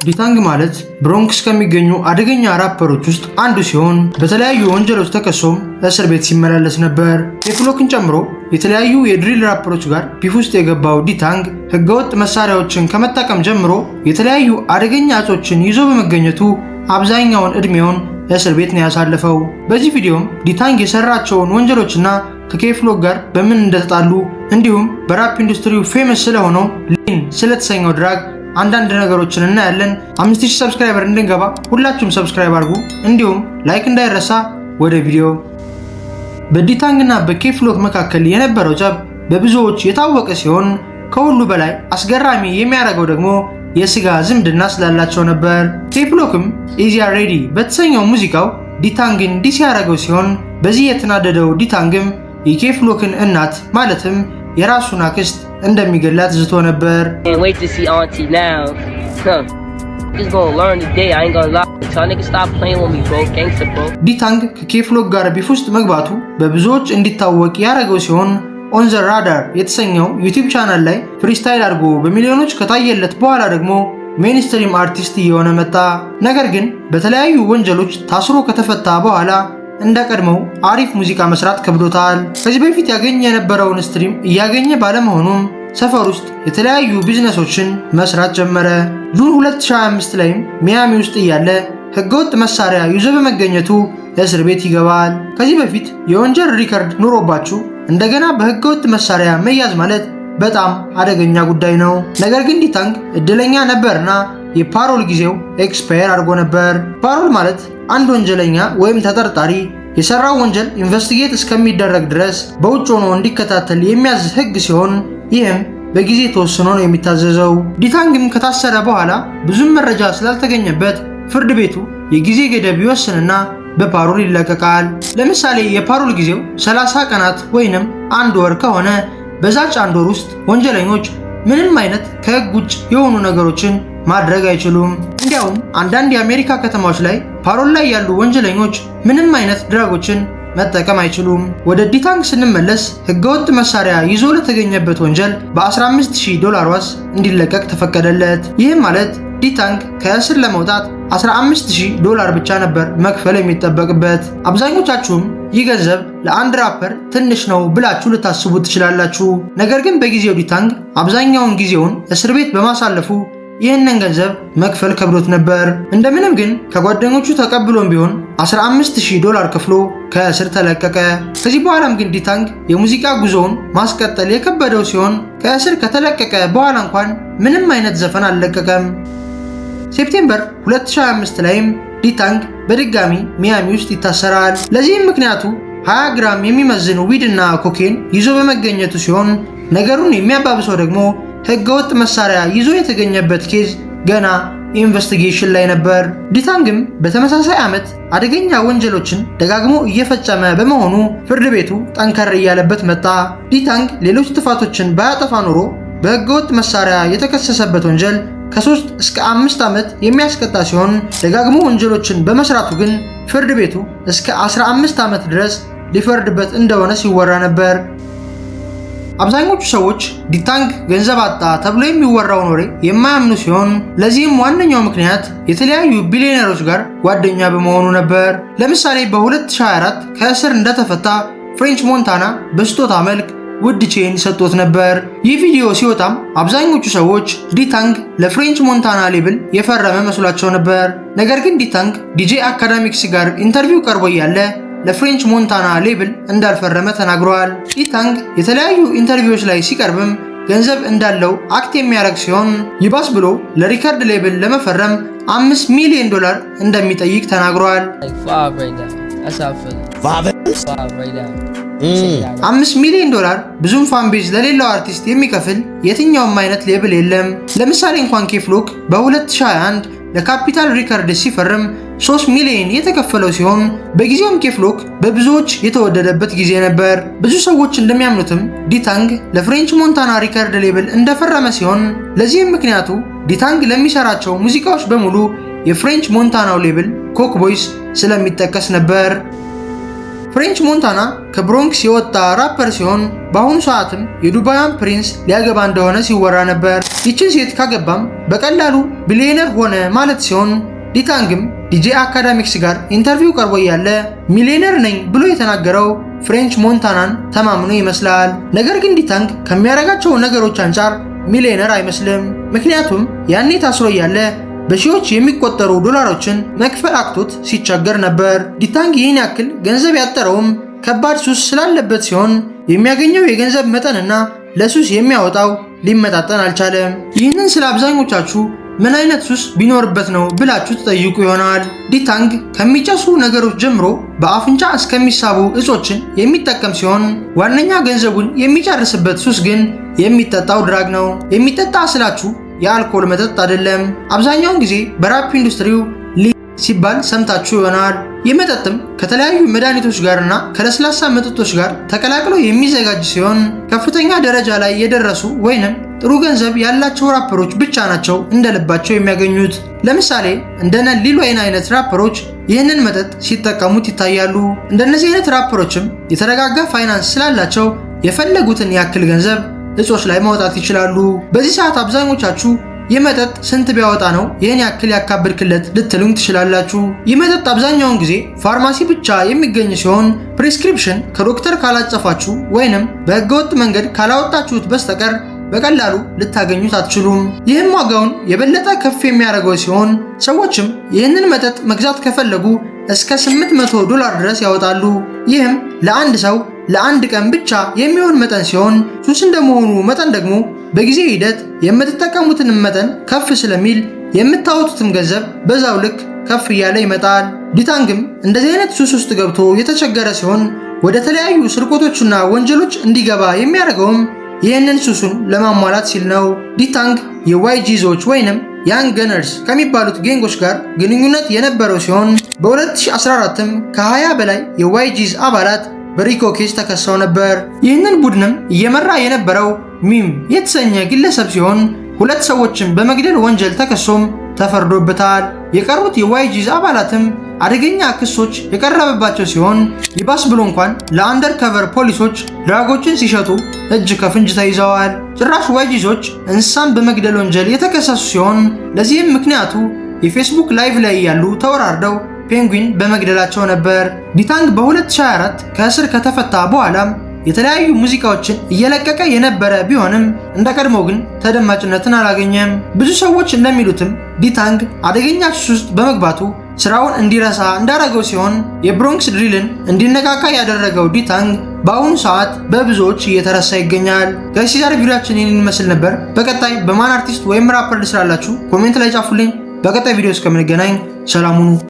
ዲታንግ ማለት ብሮንክስ ከሚገኙ አደገኛ ራፐሮች ውስጥ አንዱ ሲሆን በተለያዩ ወንጀሎች ተከሶም እስር ቤት ሲመላለስ ነበር። ኬፍሎክን ጨምሮ የተለያዩ የድሪል ራፐሮች ጋር ቢፍ ውስጥ የገባው ዲታንግ ህገወጥ መሳሪያዎችን ከመጠቀም ጀምሮ የተለያዩ አደገኛ እጾችን ይዞ በመገኘቱ አብዛኛውን እድሜውን እስር ቤት ነው ያሳለፈው። በዚህ ቪዲዮም ዲታንግ የሰራቸውን ወንጀሎችና ከኬፍሎክ ጋር በምን እንደተጣሉ እንዲሁም በራፕ ኢንዱስትሪው ፌመስ ስለሆነው ሊን ስለተሰኘው ድራግ አንዳንድ ነገሮችን እናያለን። 5000 ሰብስክራይበር እንድንገባ ሁላችሁም ሰብስክራይብ አድርጉ፣ እንዲሁም ላይክ እንዳይረሳ። ወደ ቪዲዮ። በዲታንግና በኬፍሎክ መካከል የነበረው ጸብ በብዙዎች የታወቀ ሲሆን ከሁሉ በላይ አስገራሚ የሚያደርገው ደግሞ የስጋ ዝምድና ስላላቸው ነበር። ኬፍሎክም ኢዚያ ሬዲ በተሰኘው ሙዚቃው ዲታንግን ዲስ ያደረገው ሲሆን በዚህ የተናደደው ዲታንግም የኬፍሎክን እናት ማለትም የራሱን አክስት እንደሚገላት ዝቶ ነበር። ዲታንግ ከኬፍሎክ ጋር ቢፍ ውስጥ መግባቱ በብዙዎች እንዲታወቅ ያደረገው ሲሆን ኦን ዘ ራዳር የተሰኘው ዩቲዩብ ቻናል ላይ ፍሪስታይል አድርጎ በሚሊዮኖች ከታየለት በኋላ ደግሞ ሜንስትሪም አርቲስት እየሆነ መጣ። ነገር ግን በተለያዩ ወንጀሎች ታስሮ ከተፈታ በኋላ እንደ ቀድሞው አሪፍ ሙዚቃ መስራት ከብዶታል። ከዚህ በፊት ያገኘ የነበረውን ስትሪም እያገኘ ባለመሆኑም ሰፈር ውስጥ የተለያዩ ቢዝነሶችን መስራት ጀመረ። ጁን 2025 ላይም ሚያሚ ውስጥ እያለ ህገወጥ መሳሪያ ይዞ በመገኘቱ እስር ቤት ይገባል። ከዚህ በፊት የወንጀል ሪከርድ ኑሮባችሁ እንደገና በህገወጥ መሳሪያ መያዝ ማለት በጣም አደገኛ ጉዳይ ነው። ነገር ግን ዲታንግ እድለኛ ነበርና የፓሮል ጊዜው ኤክስፓየር አድርጎ ነበር። ፓሮል ማለት አንድ ወንጀለኛ ወይም ተጠርጣሪ የሰራው ወንጀል ኢንቨስቲጌት እስከሚደረግ ድረስ በውጭ ሆኖ እንዲከታተል የሚያዝ ህግ ሲሆን ይህም በጊዜ ተወስኖ ነው የሚታዘዘው። ዲታንግም ከታሰረ በኋላ ብዙም መረጃ ስላልተገኘበት ፍርድ ቤቱ የጊዜ ገደብ ይወስንና በፓሮል ይለቀቃል። ለምሳሌ የፓሮል ጊዜው 30 ቀናት ወይንም አንድ ወር ከሆነ በዛች አንድ ወር ውስጥ ወንጀለኞች ምንም አይነት ከህግ ውጭ የሆኑ ነገሮችን ማድረግ አይችሉም። እንዲያውም አንዳንድ የአሜሪካ ከተማዎች ላይ ፓሮል ላይ ያሉ ወንጀለኞች ምንም አይነት ድራጎችን መጠቀም አይችሉም። ወደ ዲታንግ ስንመለስ ህገወጥ መሳሪያ ይዞ ለተገኘበት ወንጀል በ15000 ዋስ እንዲለቀቅ ተፈቀደለት። ይህም ማለት ዲታንግ ከእስር ለመውጣት $15000 ብቻ ነበር መክፈል የሚጠበቅበት። አብዛኞቻችሁም ይህ ገንዘብ ለአንድ ራፐር ትንሽ ነው ብላችሁ ልታስቡ ትችላላችሁ። ነገር ግን በጊዜው ዲታንግ አብዛኛውን ጊዜውን እስር ቤት በማሳለፉ ይህንን ገንዘብ መክፈል ከብዶት ነበር። እንደምንም ግን ከጓደኞቹ ተቀብሎም ቢሆን $15000 ከፍሎ ከእስር ተለቀቀ። ከዚህ በኋላም ግን ዲታንግ የሙዚቃ ጉዞውን ማስቀጠል የከበደው ሲሆን ከእስር ከተለቀቀ በኋላ እንኳን ምንም አይነት ዘፈን አልለቀቀም። ሴፕቴምበር 2025 ላይም ዲታንግ በድጋሚ ሚያሚ ውስጥ ይታሰራል። ለዚህም ምክንያቱ 20 ግራም የሚመዝን ዊድ እና ኮኬን ይዞ በመገኘቱ ሲሆን ነገሩን የሚያባብሰው ደግሞ ህገወጥ መሳሪያ ይዞ የተገኘበት ኬዝ ገና ኢንቨስቲጌሽን ላይ ነበር። ዲታንግም በተመሳሳይ ዓመት አደገኛ ወንጀሎችን ደጋግሞ እየፈጸመ በመሆኑ ፍርድ ቤቱ ጠንከር እያለበት መጣ። ዲታንግ ሌሎች ጥፋቶችን ባያጠፋ ኖሮ በህገወጥ መሳሪያ የተከሰሰበት ወንጀል ከ3 እስከ 5 ዓመት የሚያስቀጣ ሲሆን ደጋግሞ ወንጀሎችን በመስራቱ ግን ፍርድ ቤቱ እስከ 15 ዓመት ድረስ ሊፈርድበት እንደሆነ ሲወራ ነበር። አብዛኞቹ ሰዎች ዲታንግ ገንዘብ አጣ ተብሎ የሚወራውን ወሬ የማያምኑ ሲሆን ለዚህም ዋነኛው ምክንያት የተለያዩ ቢሊዮነሮች ጋር ጓደኛ በመሆኑ ነበር። ለምሳሌ በ2024 ከእስር እንደተፈታ ፍሬንች ሞንታና በስጦታ መልክ ውድ ቼን ሰጥቶት ነበር። ይህ ቪዲዮ ሲወጣም አብዛኞቹ ሰዎች ዲታንግ ለፍሬንች ሞንታና ሌብል የፈረመ መስሏቸው ነበር። ነገር ግን ዲታንግ ዲጄ አካዳሚክስ ጋር ኢንተርቪው ቀርቦ እያለ ለፍሬንች ሞንታና ሌብል እንዳልፈረመ ተናግሯል። ዲታንግ የተለያዩ ኢንተርቪዎች ላይ ሲቀርብም ገንዘብ እንዳለው አክት የሚያደርግ ሲሆን ይባስ ብሎ ለሪከርድ ሌብል ለመፈረም $5 ሚሊዮን እንደሚጠይቅ ተናግሯል። $5 ሚሊዮን ብዙም ፋንቤዝ ለሌላው አርቲስት የሚከፍል የትኛውም አይነት ሌብል የለም። ለምሳሌ እንኳን ኬፍሎክ በ2021 ለካፒታል ሪከርድ ሲፈርም 3 ሚሊዮን የተከፈለው ሲሆን በጊዜውም ኬፍሎክ በብዙዎች የተወደደበት ጊዜ ነበር። ብዙ ሰዎች እንደሚያምኑትም ዲታንግ ለፍሬንች ሞንታና ሪከርድ ሌብል እንደፈረመ ሲሆን ለዚህም ምክንያቱ ዲታንግ ለሚሰራቸው ሙዚቃዎች በሙሉ የፍሬንች ሞንታናው ሌብል ኮክ ቦይስ ስለሚጠቀስ ነበር። ፍሬንች ሞንታና ከብሮንክስ የወጣ ራፐር ሲሆን በአሁኑ ሰዓትም የዱባያን ፕሪንስ ሊያገባ እንደሆነ ሲወራ ነበር። ይችን ሴት ካገባም በቀላሉ ቢሊዮነር ሆነ ማለት ሲሆን ዲታንግም ዲጄ አካዳሚክስ ጋር ኢንተርቪው ቀርቦ ያለ ሚሊዮነር ነኝ ብሎ የተናገረው ፍሬንች ሞንታናን ተማምኖ ይመስላል። ነገር ግን ዲታንግ ከሚያደርጋቸው ነገሮች አንጻር ሚሊዮነር አይመስልም። ምክንያቱም ያኔ ታስሮ ያለ በሺዎች የሚቆጠሩ ዶላሮችን መክፈል አቅቶት ሲቸገር ነበር። ዲታንግ ይህን ያክል ገንዘብ ያጠረውም ከባድ ሱስ ስላለበት ሲሆን የሚያገኘው የገንዘብ መጠንና ለሱስ የሚያወጣው ሊመጣጠን አልቻለም። ይህንን ስለ አብዛኞቻችሁ ምን አይነት ሱስ ቢኖርበት ነው ብላችሁ ተጠይቁ ይሆናል። ዲታንግ ከሚጨሱ ነገሮች ጀምሮ በአፍንጫ እስከሚሳቡ እጾችን የሚጠቀም ሲሆን ዋነኛ ገንዘቡን የሚጨርስበት ሱስ ግን የሚጠጣው ድራግ ነው። የሚጠጣ ስላችሁ የአልኮል መጠጥ አይደለም። አብዛኛውን ጊዜ በራፕ ኢንዱስትሪው ሲባል ሰምታችሁ ይሆናል። ይህ መጠጥም ከተለያዩ መድኃኒቶች ጋርና ከለስላሳ መጠጦች ጋር ተቀላቅሎ የሚዘጋጅ ሲሆን ከፍተኛ ደረጃ ላይ የደረሱ ወይንም ጥሩ ገንዘብ ያላቸው ራፐሮች ብቻ ናቸው እንደልባቸው የሚያገኙት። ለምሳሌ እንደነ ሊል ወይን አይነት ራፐሮች ይህንን መጠጥ ሲጠቀሙት ይታያሉ። እንደነዚህ አይነት ራፐሮችም የተረጋጋ ፋይናንስ ስላላቸው የፈለጉትን ያክል ገንዘብ እጾች ላይ ማውጣት ይችላሉ። በዚህ ሰዓት አብዛኞቻችሁ ይህ መጠጥ ስንት ቢያወጣ ነው ይህን ያክል ያካብድክለት ልትሉኝ ትችላላችሁ። ይህ መጠጥ አብዛኛውን ጊዜ ፋርማሲ ብቻ የሚገኝ ሲሆን ፕሪስክሪፕሽን ከዶክተር ካላጸፋችሁ ወይንም በህገወጥ መንገድ ካላወጣችሁት በስተቀር በቀላሉ ልታገኙት አትችሉም። ይህም ዋጋውን የበለጠ ከፍ የሚያደርገው ሲሆን ሰዎችም ይህንን መጠጥ መግዛት ከፈለጉ እስከ $800 ድረስ ያወጣሉ። ይህም ለአንድ ሰው ለአንድ ቀን ብቻ የሚሆን መጠን ሲሆን ሱስ እንደመሆኑ መጠን ደግሞ በጊዜ ሂደት የምትጠቀሙትን መጠን ከፍ ስለሚል የምታወጡትም ገንዘብ በዛው ልክ ከፍ እያለ ይመጣል። ዲታንግም እንደዚህ አይነት ሱስ ውስጥ ገብቶ የተቸገረ ሲሆን ወደ ተለያዩ ስርቆቶችና ወንጀሎች እንዲገባ የሚያደርገውም ይህንን ሱሱን ለማሟላት ሲል ነው። ዲታንግ የዋይጂዞች ወይንም ያንግ ገነርስ ከሚባሉት ጌንጎች ጋር ግንኙነት የነበረው ሲሆን በ2014ም ከ20 በላይ የዋይጂዝ አባላት በሪኮ ኬዝ ተከሰው ነበር። ይህንን ቡድንም እየመራ የነበረው ሚም የተሰኘ ግለሰብ ሲሆን 2 ሰዎችን በመግደል ወንጀል ተከሶም ተፈርዶበታል። የቀሩት የዋይጂዝ አባላትም አደገኛ ክሶች የቀረበባቸው ሲሆን ይባስ ብሎ እንኳን ለአንደርከቨር ፖሊሶች ድራጎችን ሲሸጡ እጅ ከፍንጅ ተይዘዋል። ጭራሽ ዋይጂዞች እንስሳን በመግደል ወንጀል የተከሰሱ ሲሆን ለዚህም ምክንያቱ የፌስቡክ ላይቭ ላይ ያሉ ተወራርደው ፔንጉዊን በመግደላቸው ነበር። ዲታንግ በ2024 ከእስር ከተፈታ በኋላም የተለያዩ ሙዚቃዎችን እየለቀቀ የነበረ ቢሆንም እንደቀድሞው ግን ተደማጭነትን አላገኘም። ብዙ ሰዎች እንደሚሉትም ዲታንግ አደገኛ ሱስ ውስጥ በመግባቱ ስራውን እንዲረሳ እንዳደረገው ሲሆን የብሮንክስ ድሪልን እንዲነቃቃ ያደረገው ዲታንግ በአሁኑ ሰዓት በብዙዎች እየተረሳ ይገኛል። ጋይስ ዛሬ ቪዲዮአችን ይህንን ይመስል ነበር። በቀጣይ በማን አርቲስት ወይም ራፐር ልስራላችሁ ኮሜንት ላይ ጻፉልኝ። በቀጣይ ቪዲዮ እስከምንገናኝ ሰላም ሁኑ።